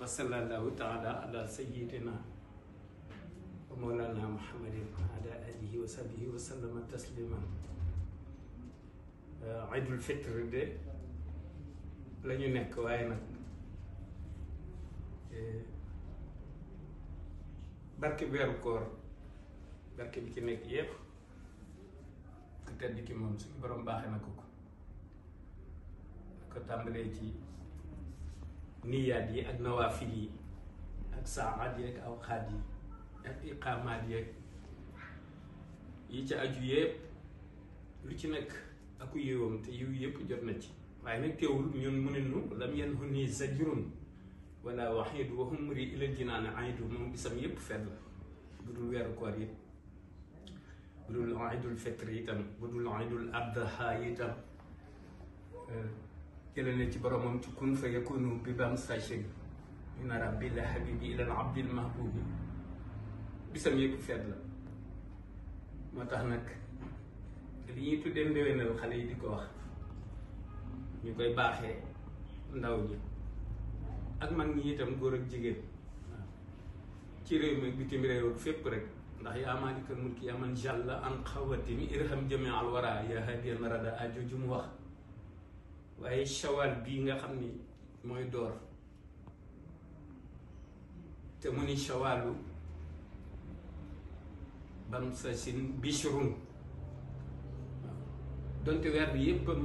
wa sallallahu taala ala sayyidina wa mawlana muhammadin wa ala alihi wa sahbihi wa sallama tasliman. Aydul Fitr de la ñu nekk, waaye nag barke weeru koor barke bi ci nekk yépp ku tedd ki moom suñu borom baaxe na ko tàmbalee ci niyaat yi ak nawaafil yi ak saaxaat yi ak awxaat yi ak iqaamaat yi ak yi ca aju yépp lu ci nekk aku yiwam te yiw yépp jot na ci, waaye nag teewul ñun mu ne nu lam yanhuni zajrun wala waxidu wa humri ilal jinaani aydu. moom bisam yépp fet la, bu dul weeru koor yi, bu dul aydul fitr itam, bu dul aydul adha itam. jële na ci boromam ci kun fa yakunu bi bam sachin min rabbil habibi ilal abdil mahbubi. bisam yépp fet la, moo tax nag li ñuy tuddee ndéwénal xale yi di ko wax, ñu koy baaxee ndaw ñi ak mag ñi itam, góor ak jigéen, waaw ci réew mi bitim réew fépp rek. ndax yaa maalikal mulki yaa man jàlla an xawatimi irham jami al wara yaa hadiyan rada ajooju mu wax. waaye shawal bii nga xam ni mooy door te mu ni shawalu bam sa sin bishrun, donte weer bi yéppam,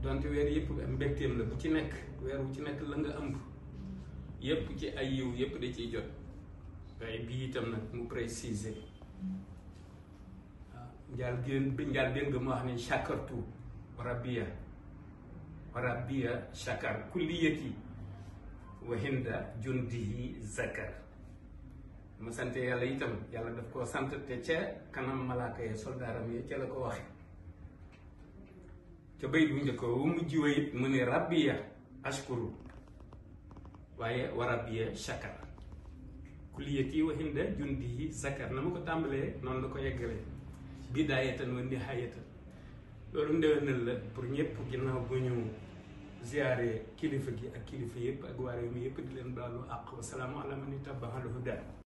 donte weer yépp mbégteem la, bu ci nekk weer bu ci nekk la nga ëmb yépp ci ay yiw yépp da ciy jot. waaye bii itam nag mu préciser waaw njaal génn nga mu wax ne shakartu rabbiya shakar kulliyati wa hinda jundihi zakar. ma sante yàlla itam, yàlla daf koo sant te ca kanam malaaka ya soldaaram ya ca la ko waxe ca bay bu njëkk wu mujj wa it mu ne rabbiya ashkuru waaye wa rabbiya shakar kulliyati wa hinda jundihi zakar. na ma ko tàmbalee noonu la ko yeggalee bidaayatan wa nihaayatan. loolu ndéwénal la pour ñëpp, ginnaaw bu ñu ziyaare kilifa gi ak kilifa yëpp ak waa réew mi yëpp di leen baalu àq. wa salaamu ala man ittabaal huda.